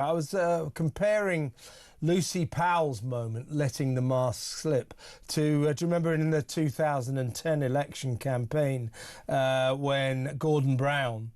I was comparing Lucy Powell's moment, letting the mask slip, to do you remember in the 2010 election campaign when Gordon Brown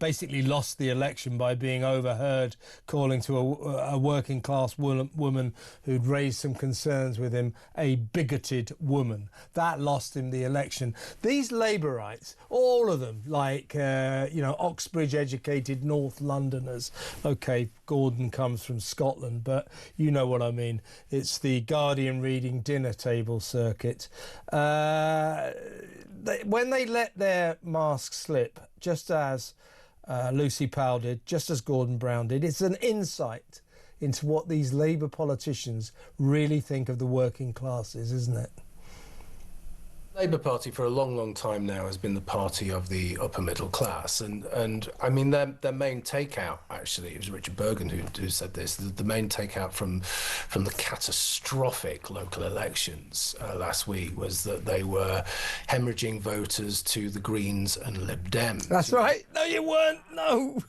basically lost the election by being overheard calling to a working class woman who'd raised some concerns with him a bigoted woman. That lost him the election. These Labourites, all of them, like, Oxbridge educated North Londoners. OK, Gordon comes from Scotland, but you know what I mean. It's the Guardian reading dinner table circuit. When they let their mask slip, just as Lucy Powell did, just as Gordon Brown did, it's an insight into what these Labour politicians really think of the working classes, isn't it? Labour Party for a long time now has been the party of the upper middle class, and I mean their main takeout, actually, it was Richard Bergen who said this, the main takeout from the catastrophic local elections last week was that they were hemorrhaging voters to the Greens and Lib Dems. That's right. No, you weren't. No.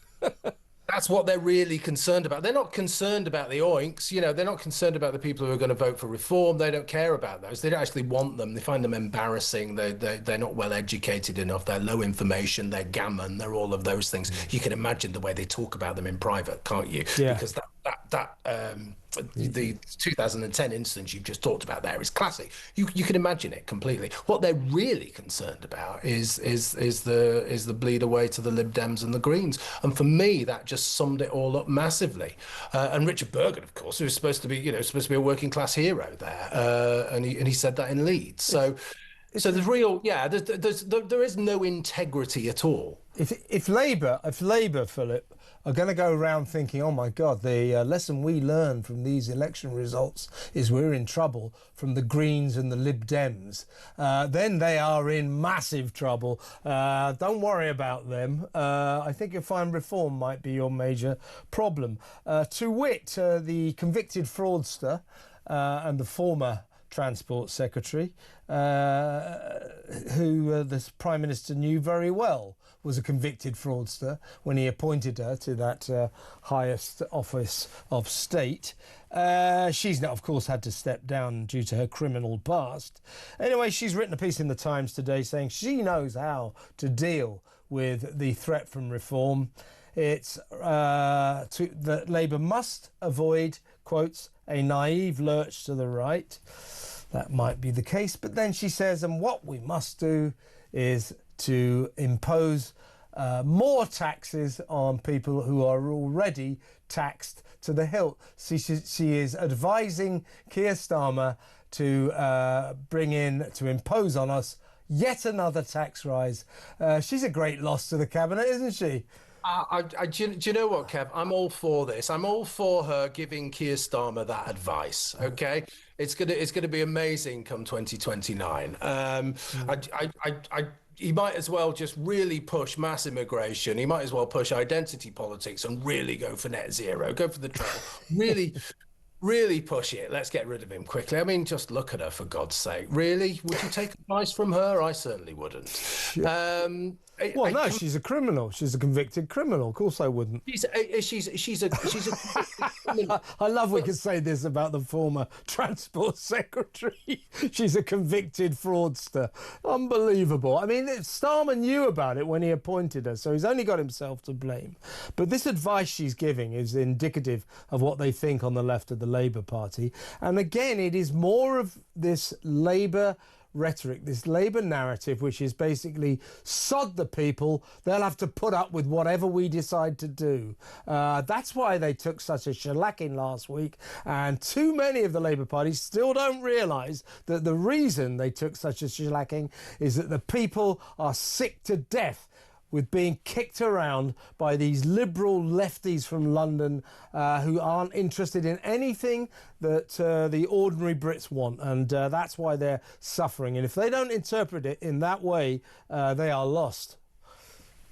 That's what they're really concerned about. They're not concerned about the oinks. They're not concerned about the people who are going to vote for reform. They don't care about those. They don't actually want them. They find them embarrassing. They're not well educated enough. They're low information. They're gammon. They're all of those things. You can imagine the way they talk about them in private, can't you? Yeah. Because the 2010 instance you've just talked about there is classic. You can imagine it completely. What they're really concerned about is the bleed away to the Lib Dems and the Greens. And for me, that just summed it all up massively. And Richard Bergen, of course, who was supposed to be a working class hero there, and he said that in Leeds. So there's real, there is no integrity at all. If Labour, Philip, are going to go around thinking, oh my God, the lesson we learn from these election results is we're in trouble from the Greens and the Lib Dems, then they are in massive trouble. Don't worry about them. I think you'll find reform might be your major problem. To wit, the convicted fraudster and the former Transport Secretary, who the Prime Minister knew very well was a convicted fraudster when he appointed her to that highest office of state. She's now, of course, had to step down due to her criminal past. Anyway, she's written a piece in the Times today saying she knows how to deal with the threat from reform. It's that Labour must avoid, quotes, a naive lurch to the right. That might be the case, but then she says, and what we must do is to impose more taxes on people who are already taxed to the hilt. She is advising Keir Starmer to impose on us yet another tax rise. She's a great loss to the cabinet, isn't she? Do you know what, Kev? I'm all for this. I'm all for her giving Keir Starmer that advice. Okay, it's gonna be amazing come 2029. He might as well just really push mass immigration. He might as well push identity politics and really go for net zero. Go for the treble. Really push it. Let's get rid of him quickly. I mean, just look at her, for God's sake. Really? Would you take advice from her? I certainly wouldn't. She's a criminal. She's a convicted criminal. Of course I wouldn't. She's a criminal. I love we could say this about the former Transport Secretary. She's a convicted fraudster. Unbelievable. I mean, Starmer knew about it when he appointed her, so he's only got himself to blame. But this advice she's giving is indicative of what they think on the left of the Labour Party. And again, it is more of this Labour rhetoric, this Labour narrative, which is basically sod the people, they'll have to put up with whatever we decide to do. That's why they took such a shellacking last week, and too many of the Labour Party still don't realise that the reason they took such a shellacking is that the people are sick to death with being kicked around by these liberal lefties from London who aren't interested in anything that the ordinary Brits want. And that's why they're suffering. And if they don't interpret it in that way, they are lost.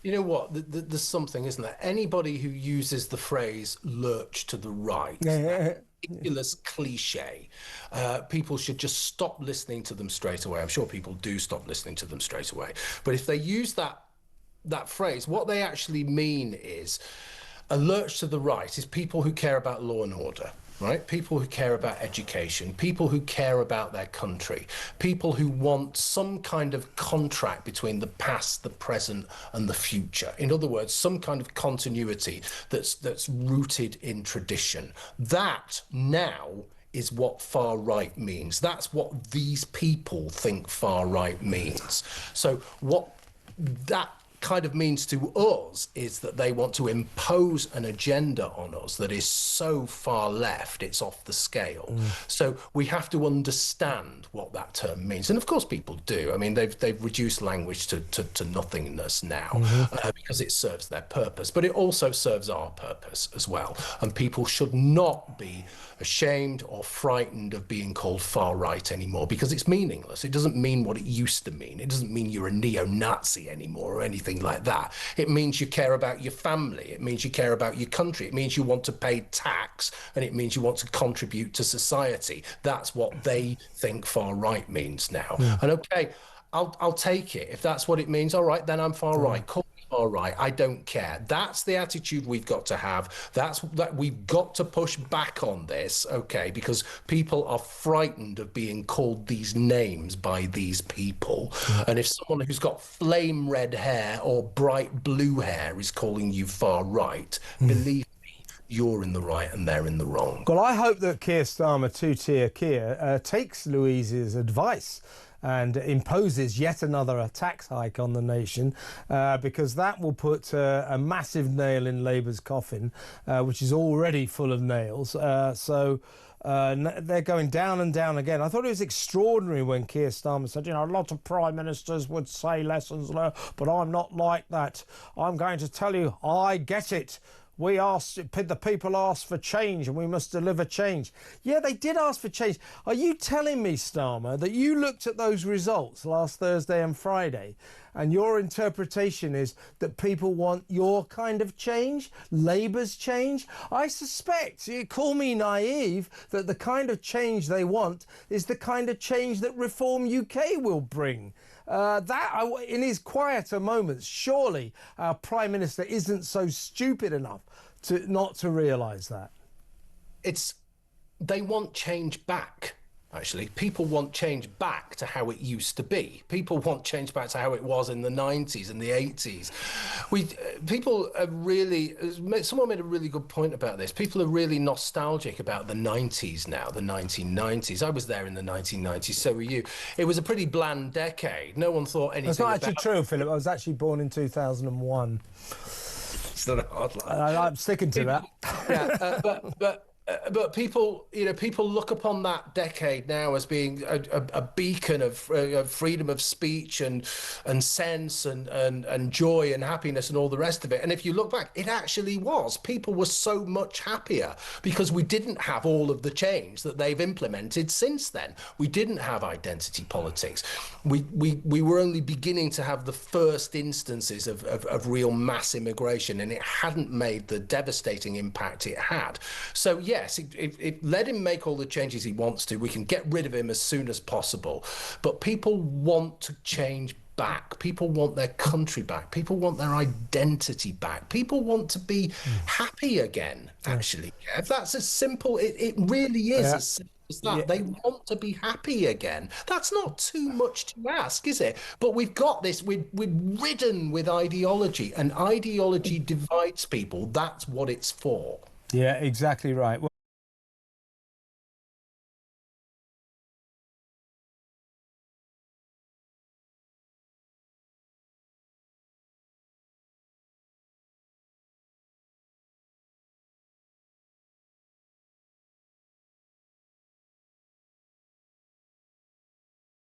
You know what? There's something, isn't there? Anybody who uses the phrase lurch to the right, ridiculous cliche, people should just stop listening to them straight away. I'm sure people do stop listening to them straight away. But if they use that phrase, what they actually mean is A lurch to the right is people who care about law and order. Right? People who care about education, people who care about their country, people who want some kind of contract between the past, the present, and the future. In other words, some kind of continuity that's rooted in tradition. That now is what far right means. That's what these people think far right means. So what that kind of means to us is that they want to impose an agenda on us that is so far left it's off the scale. So we have to understand what that term means, and of course people do. I mean, they've reduced language to nothingness now because it serves their purpose, but it also serves our purpose as well. And people should not be ashamed or frightened of being called far right anymore, because it's meaningless. It doesn't mean what it used to mean. It doesn't mean you're a neo-Nazi anymore or anything like that. It means you care about your family. It means you care about your country. It means you want to pay tax, and it means you want to contribute to society. That's what they think far right means now. And okay, I'll take it. If that's what it means, all right, then I'm far right. Call me far right. I don't care. That's the attitude we've got to have. That we've got to push back on this, okay, because people are frightened of being called these names by these people. And if someone who's got flame red hair or bright blue hair is calling you far right, believe me, you're in the right and they're in the wrong. Well, I hope that Keir Starmer, two-tier Keir, takes Louise's advice and imposes yet another tax hike on the nation, because that will put a massive nail in Labour's coffin, which is already full of nails. So they're going down and down again. I thought it was extraordinary when Keir Starmer said, you know, a lot of prime ministers would say lessons learned, but I'm not like that. I'm going to tell you, I get it. The people asked for change and we must deliver change. Yeah, they did ask for change. Are you telling me, Starmer, that you looked at those results last Thursday and Friday and your interpretation is that people want your kind of change, Labour's change? I suspect, you call me naive, that the kind of change they want is the kind of change that Reform UK will bring. In his quieter moments, surely our Prime Minister isn't so stupid enough not to realise that. They want change back. Actually, people want change back to how it used to be. People want change back to how it was in the 90s and the 80s. People are really, someone made a really good point about this. People are really nostalgic about the 90s now, the 1990s. I was there in the 1990s, so were you. It was a pretty bland decade. No one thought anything. That's not actually true, Philip. I was actually born in 2001. It's not a hard line. I'm sticking to that. Yeah, but people, you know, people look upon that decade now as being a beacon of freedom of speech and sense and joy and happiness and all the rest of it. And if you look back, it actually was. People were so much happier because we didn't have all of the change that they've implemented since then. We didn't have identity politics. We were only beginning to have the first instances of real mass immigration, and it hadn't made the devastating impact it had. So yes, let him make all the changes he wants to. We can get rid of him as soon as possible. But people want to change back. People want their country back. People want their identity back. People want to be happy again, actually. If that's as simple, it really is as simple as that. Yeah. They want to be happy again. That's not too much to ask, is it? But we've got this, we're ridden with ideology, and ideology divides people. That's what it's for. Yeah, exactly right.